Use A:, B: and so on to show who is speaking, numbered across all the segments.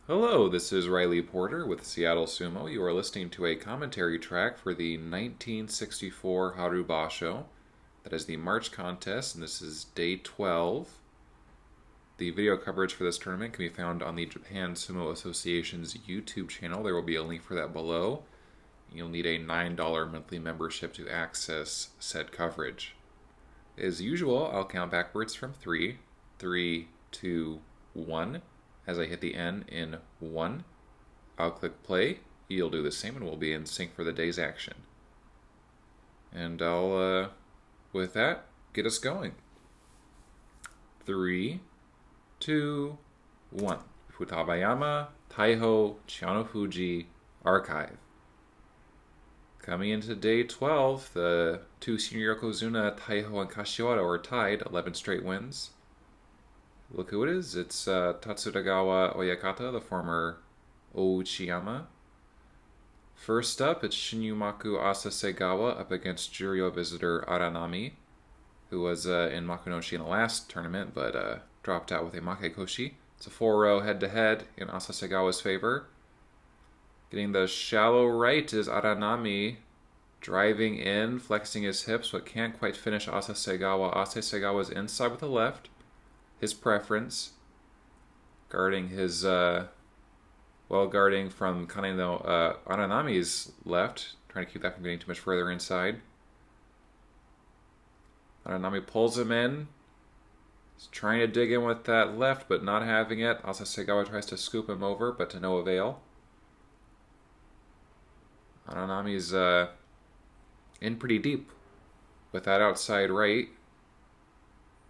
A: Hello, this is Riley Porter with Seattle Sumo. You are listening to a commentary track for the 1964 Haru Basho. That is the March contest, and this is day 12. The video coverage for this tournament can be found on the Japan Sumo Association's YouTube channel. There will be a link for that below. You'll need a $9 monthly membership to access said coverage. As usual, I'll count backwards from 3. 3, 2, 1. As I hit the N in 1, I'll click play. You'll do the same, and we'll be in sync for the day's action. And I'll, with that, get us going. 3, 2, 1. Futabayama, Taiho, Chianofuji, Archive. Coming into day 12, the two senior yokozuna, Taiho and Kashiwara, are tied, 11 straight wins. Look who it is. It's Tatsudagawa Oyakata, the former Ouchiyama. First up, it's Shinyumaku Asasegawa up against Juryo visitor Aranami, who was in Makunoshi in the last tournament, but dropped out with a Makekoshi. It's a 4-row head-to-head in Asasegawa's favor. Getting the shallow right is Aranami, driving in, flexing his hips, but can't quite finish Asasegawa. Asasegawa's inside with the left. His preference, guarding his, guarding from Kaneno Aranami's left, trying to keep that from getting too much further inside. Aranami pulls him in. He's trying to dig in with that left, but not having it. Asasegawa tries to scoop him over, but to no avail. Aranami's in pretty deep with that outside right.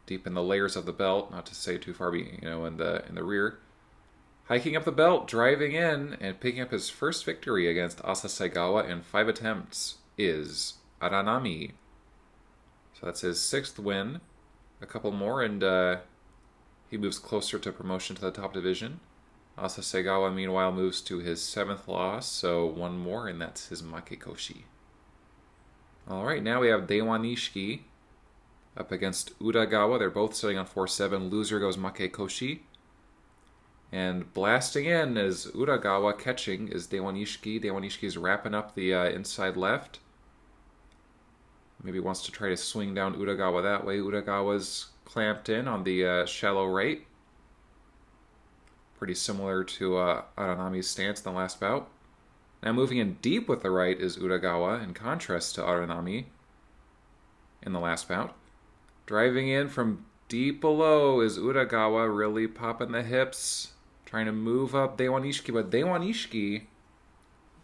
A: Deep in the layers of the belt, not to say too far, in the rear. Hiking up the belt, driving in, and picking up his first victory against Asasegawa in 5 attempts is Aranami. So that's his 6th win. A couple more, and he moves closer to promotion to the top division. Asasegawa, meanwhile, moves to his 7th loss, so one more, and that's his Makekoshi. Alright, now we have Deiwanishiki up against Udagawa. They're both sitting on 4-7. Loser goes Makekoshi. And blasting in as Udagawa catching is Deiwanishiki. Deiwanishiki's wrapping up the inside left. Maybe wants to try to swing down Udagawa that way. Udagawa's clamped in on the shallow right. Pretty similar to Aranami's stance in the last bout. Now moving in deep with the right is Udagawa, in contrast to Aranami in the last bout. Driving in from deep below is Udagawa, really popping the hips, trying to move up Deiwanishiki, but Deiwanishiki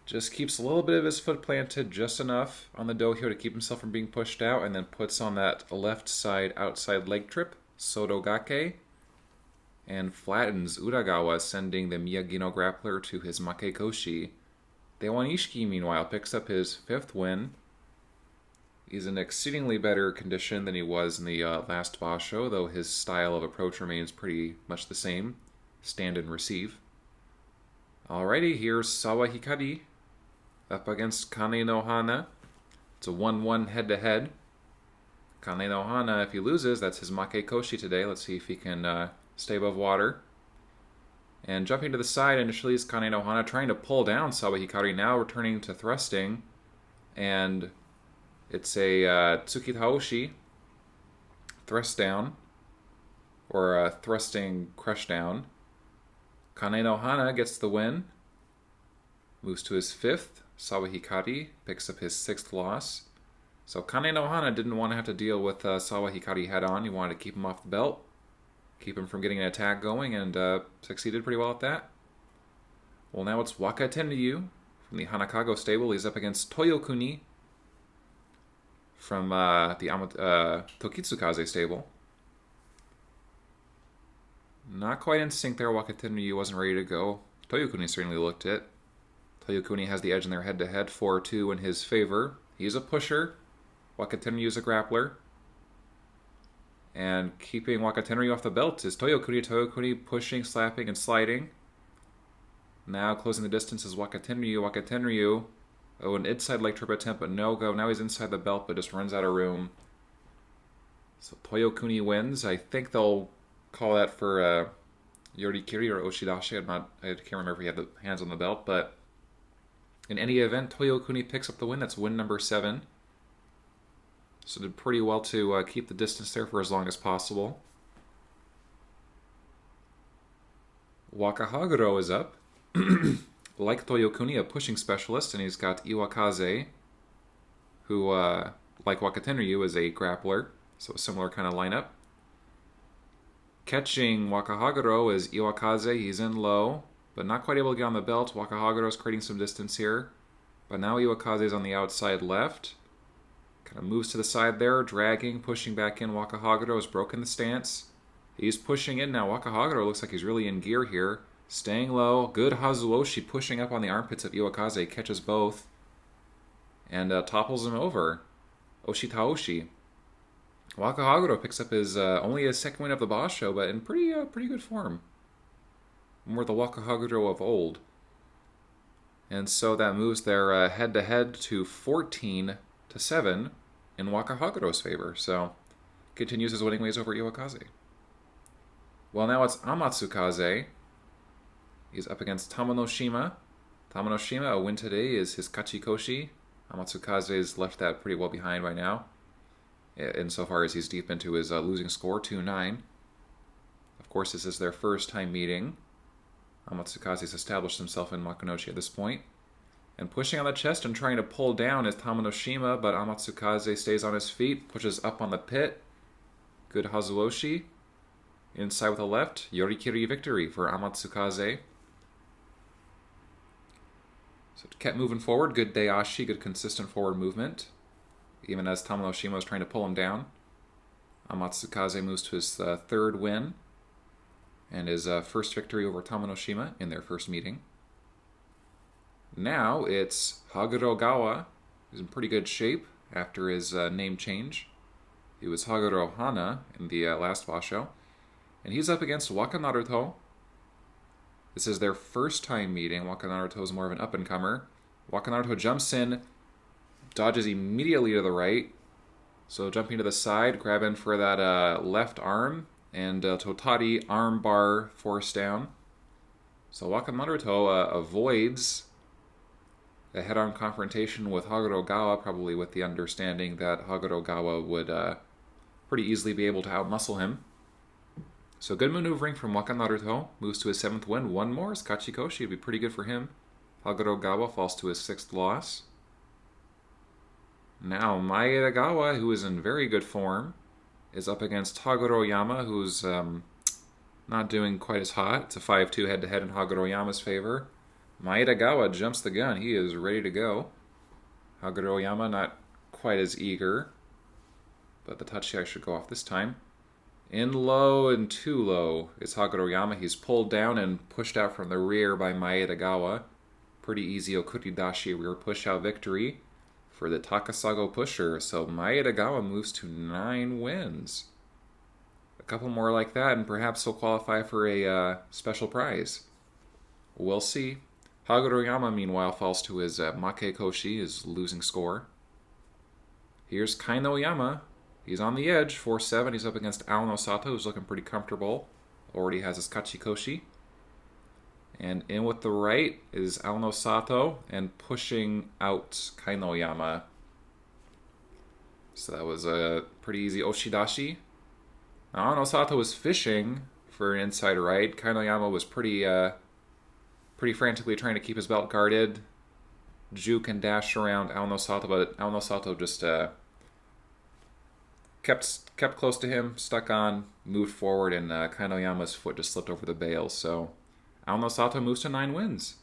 A: just keeps a little bit of his foot planted, just enough on the dohyo to keep himself from being pushed out, and then puts on that left side outside leg trip, Sodogake, and flattens Udagawa, sending the Miyagi-no grappler to his Makekoshi. Deiwanishiki, meanwhile, picks up his 5th win. He's in exceedingly better condition than he was in the last Basho, though his style of approach remains pretty much the same. Stand and receive. Alrighty, here's Sawa Hikari up against Kane no Hana. It's a 1-1 head-to-head. Kane no Hana, if he loses, that's his Makekoshi today. Let's see if he can stay above water. And jumping to the side initially is Kane no Hana, trying to pull down Sawa Hikari, now returning to thrusting. And it's a Tsuki Taoshi, thrust down, or a thrusting crush down. Kane no Hana gets the win, moves to his 5th. Sawa Hikari picks up his 6th loss. So Kane no Hana didn't want to have to deal with Sawa Hikari head on. He wanted to keep him off the belt, keep him from getting an attack going, and succeeded pretty well at that. Well, now it's Waka Tenryu from the Hanakago stable. He's up against Toyokuni from the Tokitsukaze stable. Not quite in sync there. Waka Tenryu wasn't ready to go. Toyokuni certainly looked it. Toyokuni has the edge in their head-to-head, 4-2 in his favor. He's a pusher. Waka Tenryu is a grappler. And keeping Waka Tenryu off the belt is Toyokuni. Toyokuni pushing, slapping, and sliding. Now closing the distance is Waka Tenryu. Waka Tenryu, an inside leg trip attempt, but no go. Now he's inside the belt, but just runs out of room. So Toyokuni wins. I think they'll call that for Yorikiri or Oshidashi. I can't remember if he had the hands on the belt, but in any event, Toyokuni picks up the win. That's win number 7. So did pretty well to keep the distance there for as long as possible. Wakahaguro is up. Like Toyokuni, a pushing specialist, and he's got Iwakaze, who, like Wakatenryu, is a grappler, so a similar kind of lineup. Catching Wakahaguro is Iwakaze. He's in low, but not quite able to get on the belt. Wakahaguro's creating some distance here, but now Iwakaze's on the outside left. Kind of moves to the side there, dragging, pushing back in. Wakahaguro has broken the stance. He's pushing in now. Wakahaguro looks like he's really in gear here. Staying low. Good Hazuoshi pushing up on the armpits of Iwakaze. Catches both. And topples him over. Oshitaoshi. Wakahaguro picks up his only his second win of the Basho, but in pretty good form. More the Wakahaguro of old. And so that moves their head-to-head to 14-7 in Wakahaguro's favor. So continues his winning ways over Iwakaze. Well, now it's Amatsukaze. He's up against Tamanoshima. Tamanoshima, a win today is his Kachikoshi. Amatsukaze's left that pretty well behind by now, insofar as he's deep into his losing score, 2-9. Of course, this is their first time meeting. Amatsukaze's established himself in Makunochi at this point. And pushing on the chest and trying to pull down is Tamanoshima, but Amatsukaze stays on his feet, pushes up on the pit. Good Hazuoshi. Inside with a left, Yorikiri victory for Amatsukaze. So kept moving forward, good Dayashi, good consistent forward movement. Even as Tamanoshima was trying to pull him down. Amatsukaze moves to his third win and his first victory over Tamanoshima in their first meeting. Now it's Hagurogawa, who's in pretty good shape after his name change. He was Haguro Hana in the last Basho. And he's up against Wakanaruto. This is their first time meeting. Wakanaruto is more of an up-and-comer. Wakanaruto jumps in, dodges immediately to the right. So jumping to the side, grabbing for that left arm, and Totari arm bar force down. So Wakanaruto avoids a head-on confrontation with Hagurogawa, probably with the understanding that Hagurogawa would pretty easily be able to outmuscle him. So good maneuvering from Wakanaruto. Moves to his 7th win. One more is Kachikoshi. It'd be pretty good for him. Hagurogawa falls to his 6th loss. Now Maedagawa, who is in very good form, is up against Haguroyama, who's not doing quite as hot. It's a 5-2 head-to-head in Haguroyama's favor. Maedagawa jumps the gun. He is ready to go. Haguroyama not quite as eager, but the Tachiai should go off this time. In low and too low is Haguroyama. He's pulled down and pushed out from the rear by Maedagawa. Pretty easy Okuridashi rear push-out victory for the Takasago pusher. So Maedagawa moves to 9 wins. A couple more like that and perhaps he'll qualify for a special prize. We'll see. Haguroyama, meanwhile, falls to his Makekoshi, his losing score. Here's Kainoyama. He's on the edge, 4-7. He's up against Aono Sato, who's looking pretty comfortable. Already has his Kachikoshi. And in with the right is Aono Sato, and pushing out Kainoyama. So that was a pretty easy Oshidashi. Now, Aono Sato was fishing for an inside right. Kainoyama was pretty frantically trying to keep his belt guarded. Juke and dash around Aono Sato, but Aono Sato just kept close to him, stuck on, moved forward, and Kainoyama's foot just slipped over the bail. So Aono Sato moves to 9 wins.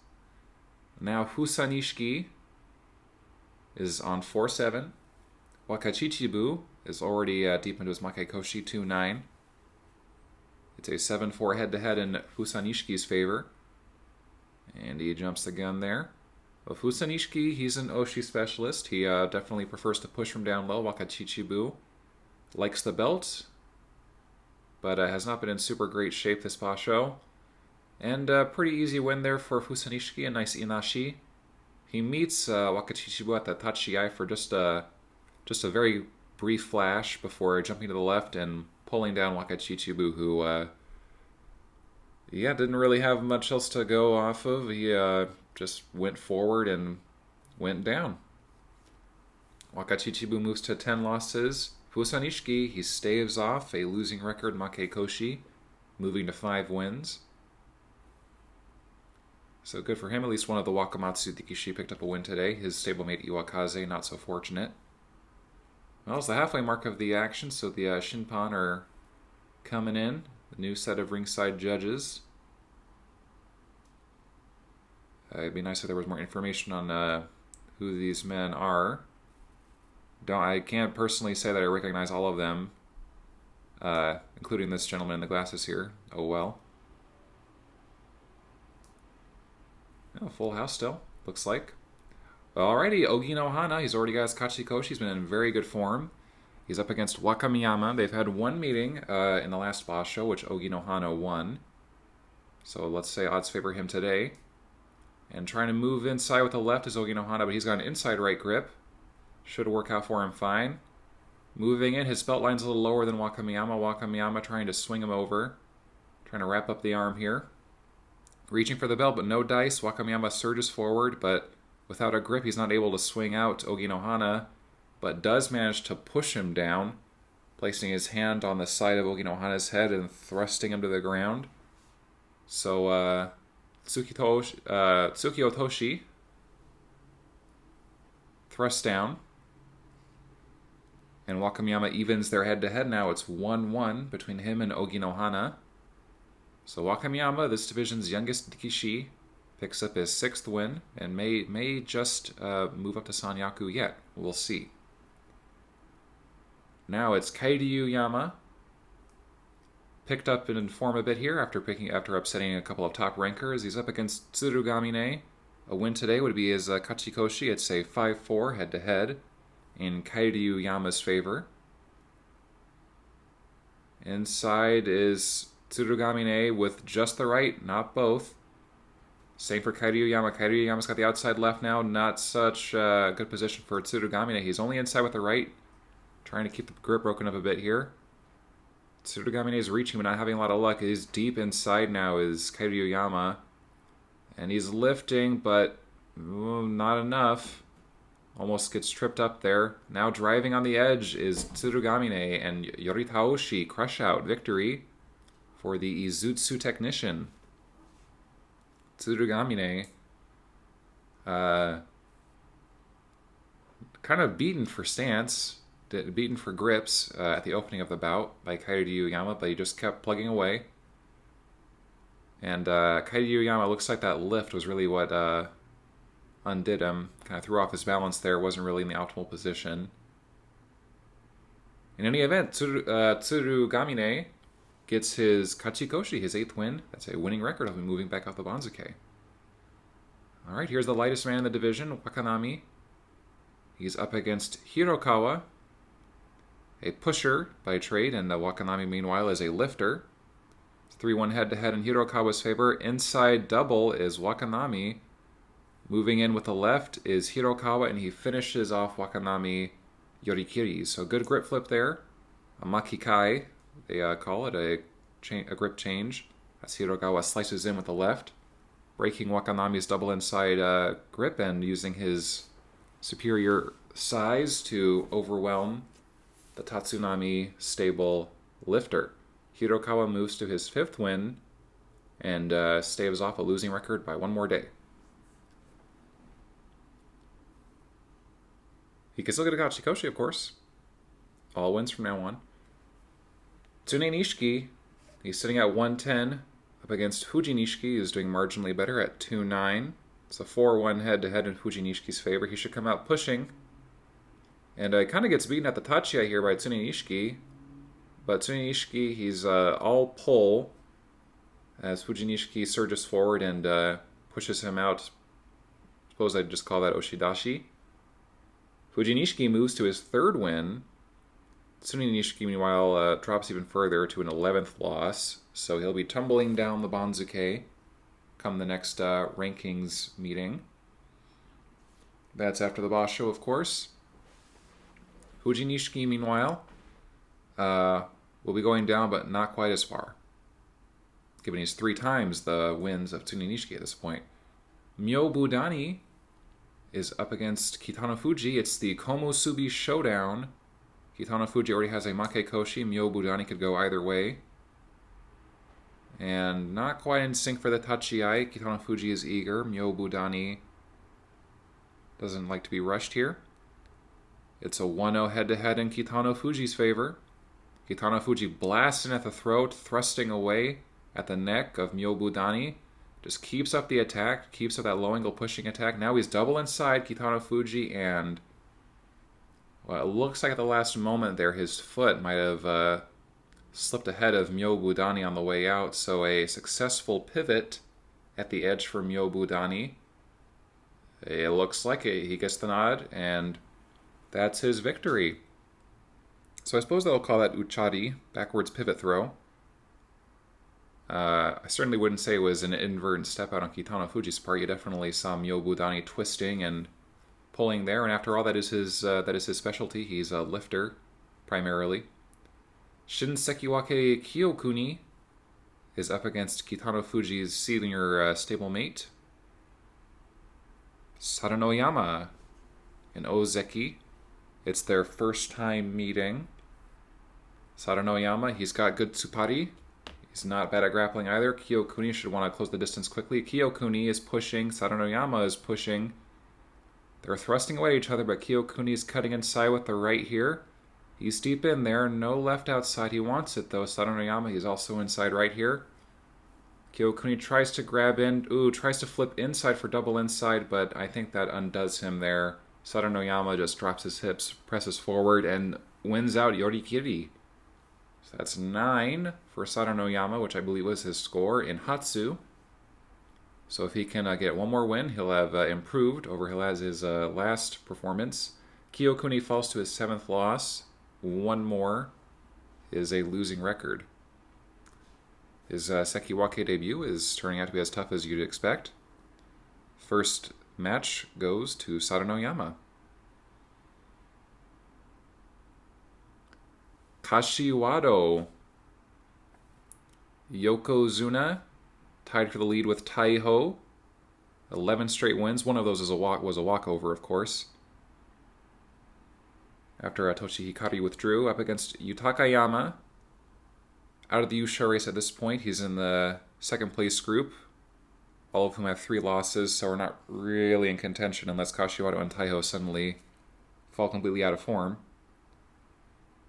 A: Now Fusanishiki is on 4-7. Wakachichibu is already deep into his Makekoshi, 2-9. It's a 7-4 head-to-head in Fusanishiki's favor. And he jumps the gun there. Well, Fusanishiki, he's an Oshi specialist. He definitely prefers to push from down low. Wakachichibu likes the belt, but has not been in super great shape this Basho. And pretty easy win there for Fusanishiki, a nice Inashi. He meets Wakachichibu at the Tachiai for just a very brief flash before jumping to the left and pulling down Wakachichibu, who Yeah, didn't really have much else to go off of. He just went forward and went down. Wakachichibu moves to 10 losses. Fusanishiki, he staves off a losing record Makekoshi, moving to 5 wins. So good for him. At least one of the Wakamatsu Dikishi picked up a win today. His stablemate Iwakaze, not so fortunate. Well, it's the halfway mark of the action, so the Shinpan are coming in. The new set of ringside judges. It'd be nice if there was more information on who these men are. I can't personally say that I recognize all of them, including this gentleman in the glasses here. Oh well. Oh, full house still, looks like. Alrighty, Ogi no Hana, he's already got his Kachikoshi. He's been in very good form. He's up against Wakamiyama. They've had one meeting in the last boss show, which Ogi no Hana won. So let's say odds favor him today. And trying to move inside with the left is Ogi no Hana, but he's got an inside right grip. Should work out for him fine. Moving in, his belt line's a little lower than Wakamiyama. Wakamiyama trying to swing him over. Trying to wrap up the arm here. Reaching for the belt, but no dice. Wakamiyama surges forward, but without a grip, he's not able to swing out Ogi no Hana, but does manage to push him down, placing his hand on the side of Ogi no Hana's head and thrusting him to the ground. So, Tsukio Toshi thrust down. And Wakamiyama evens their head-to-head now. It's 1-1 between him and Ogi no Hana. So Wakamiyama, this division's youngest Dikishi, picks up his 6th win and may just move up to Sanyaku yet. We'll see. Now it's Kairyu Yama. Picked up in form a bit here after upsetting a couple of top rankers. He's up against Tsurugamine. A win today would be his Kachikoshi. It's a 5-4 head-to-head in Kairyu Yama's favor. Inside is Tsurugamine with just the right, not both. Same for Kairyu Yama. Kairyu Yama's got the outside left now. Not such a good position for Tsurugamine. He's only inside with the right. Trying to keep the grip broken up a bit here. Tsurugamine is reaching but not having a lot of luck. He's deep inside now is Kairyu Yama. And he's lifting, but not enough. Almost gets tripped up there. Now driving on the edge is Tsurugamine, and Yoritaoshi crush out victory for the Izutsu technician. Tsurugamine kind of beaten for stance, beaten for grips at the opening of the bout by Kairyu Yama, but he just kept plugging away. And Kairyu Yama looks like that lift was really what undid him. Kind of threw off his balance there, wasn't really in the optimal position. In any event, Tsurugamine gets his Kachikoshi, his 8th win. That's a winning record. He'll be moving back off the Banzuke. Alright, here's the lightest man in the division, Wakanami. He's up against Hirokawa, a pusher by trade, and Wakanami, meanwhile, is a lifter. 3-1 head-to-head in Hirokawa's favor. Inside double is Wakanami. Moving in with the left is Hirokawa, and he finishes off Wakanami Yorikiri. So good grip flip there. A Makikai, they call it, a grip change. As Hirokawa slices in with the left, breaking Wakanami's double inside grip and using his superior size to overwhelm the Tatsunami stable lifter. Hirokawa moves to his 5th win and staves off a losing record by one more day. He can still get a Kachikoshi, of course. All wins from now on. Tsune Nishiki, he's sitting at 110 up against Fuji Nishiki, who's doing marginally better at 2-9. It's a 4-1 head-to-head in Fuji Nishiki's favor. He should come out pushing. And kind of gets beaten at the Tachiya here by Tsune Nishiki. But Tsune Nishiki, he's all pull as Fuji Nishiki surges forward and pushes him out. I suppose I'd just call that Oshidashi. Fuji Nishiki moves to his 3rd win. Tsune Nishiki, meanwhile, drops even further to an 11th loss. So he'll be tumbling down the Banzuke come the next rankings meeting. That's after the boss show, of course. Fuji Nishiki, meanwhile, will be going down, but not quite as far. given he's 3 times the wins of Tsunin Nishiki at this point. Myobudani is up against Kitano Fuji. It's the Komusubi Showdown. Kitano Fuji already has a Makekoshi. Myobudani could go either way. And not quite in sync for the Tachiai. Kitano Fuji is eager. Myobudani doesn't like to be rushed here. It's a 1-0 head-to-head in Kitano Fuji's favor. Kitano Fuji blasting at the throat, thrusting away at the neck of Myobudani. Just keeps up the attack, keeps up that low-angle pushing attack. Now he's double inside Kitano Fuji, and well, it looks like at the last moment there his foot might have slipped ahead of Myobudani on the way out, so a successful pivot at the edge for Myobudani. It looks like he gets the nod, and that's his victory. So I suppose they'll call that uchari, backwards pivot throw. I certainly wouldn't say it was an inadvertent step out on Kitano Fuji's part. You definitely saw Myobudani twisting and pulling there, and after all, that is his specialty. He's a lifter, primarily. Shin Sekiwake Kyokuni is up against Kitano Fuji's senior stablemate, Saranoyama and Ozeki. It's their first time meeting. Saranoyama, he's got good tsupari. He's not bad at grappling either. Kyokuni should want to close the distance quickly. Kyokuni is pushing. Saranoyama is pushing. They're thrusting away at each other, but Kyokuni is cutting inside with the right here. He's deep in there. No left outside. He wants it, though. Saranoyama, he's also inside right here. Kyokuni tries to grab in. Tries to flip inside for double inside, but I think that undoes him there. Saranoyama just drops his hips, presses forward, and wins out Yorikiri. So that's 9 for Saranoyama, which I believe was his score in Hatsu. So if he can get one more win, he'll have improved over his last performance. Kyokuni falls to his 7th loss. One more is a losing record. His Sekiwake debut is turning out to be as tough as you'd expect. First match goes to Saranoyama. Kashiwado. Yokozuna tied for the lead with Taiho. 11 straight wins. One of those was a walkover, of course. After Toshi Hikari withdrew, up against Yutakayama. Out of the Yusha race at this point, he's in the second place group, all of whom have 3 losses, so we're not really in contention unless Kashiwado and Taiho suddenly fall completely out of form.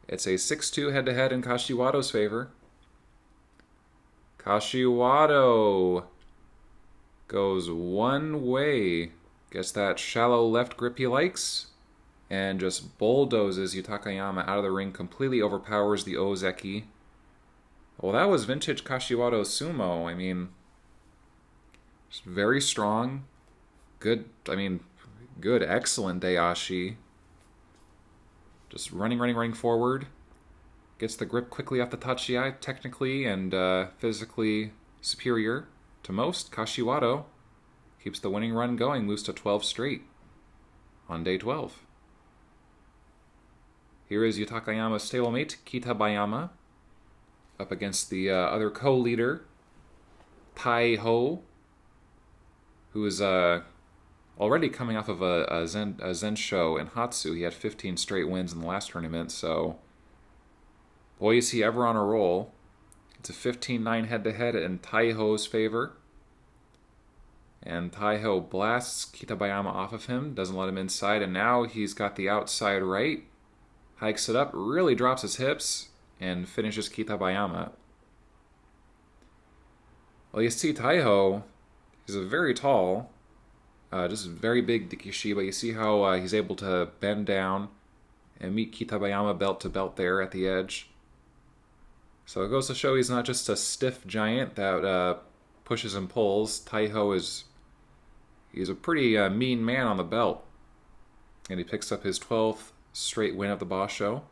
A: It's a 6-2 head-to-head in Kashiwado's favor. Kashiwado goes one way, gets that shallow left grip he likes, and just bulldozes Yutakayama out of the ring, completely overpowers the Ozeki. Well, that was vintage Kashiwado sumo. I mean, just very strong, good, excellent Dayashi. Just running forward. Gets the grip quickly off the Tachiai, technically and physically superior to most. Kashiwado keeps the winning run going, moves to 12 straight on day 12. Here is Yutakayama's stablemate, Kitabayama, up against the other co-leader, Taiho, who is already coming off of a Zen show in Hatsu. He had 15 straight wins in the last tournament, so boy, is he ever on a roll. It's a 15-9 head-to-head in Taiho's favor. And Taiho blasts Kitabayama off of him, doesn't let him inside, and now he's got the outside right, hikes it up, really drops his hips, and finishes Kitabayama. Well, you see Taiho, he's a very tall, just very big Dikishi, but you see how he's able to bend down and meet Kitabayama belt to belt there at the edge. So it goes to show he's not just a stiff giant that pushes and pulls. Taiho he's a pretty mean man on the belt. And he picks up his 12th straight win of the Basho.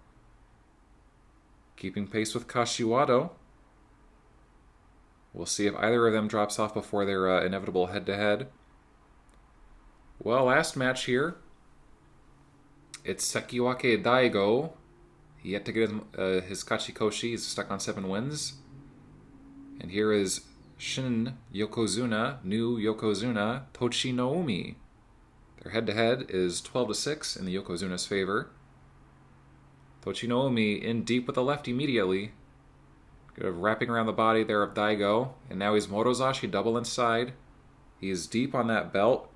A: Keeping pace with Kashiwado. We'll see if either of them drops off before their inevitable head-to-head. Well, last match here. It's Sekiwake Daigo. Yet to get his Kachikoshi. He's stuck on 7 wins. And here is Shin Yokozuna, new Yokozuna, Tochi no Umi. Their head-to-head is 12-6 in the Yokozuna's favor. Tochi no Umi in deep with the left immediately. Good of wrapping around the body there of Daigo. And now he's Morozashi double inside. He's deep on that belt.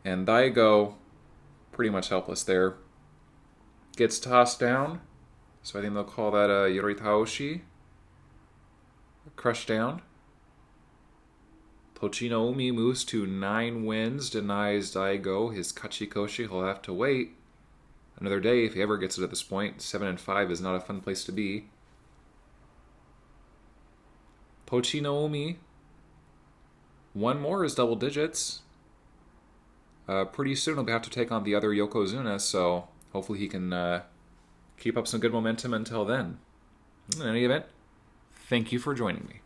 A: And Daigo, pretty much helpless there. Gets tossed down. So I think they'll call that a Yoritaoshi. Crush down. Tochi no Umi moves to 9 wins, denies Daigo his Kachikoshi. He'll have to wait another day if he ever gets it at this point. 7-5 is not a fun place to be. Tochi no Umi, one more is double digits. Pretty soon he'll have to take on the other Yokozuna, so hopefully he can keep up some good momentum until then. In any event, thank you for joining me.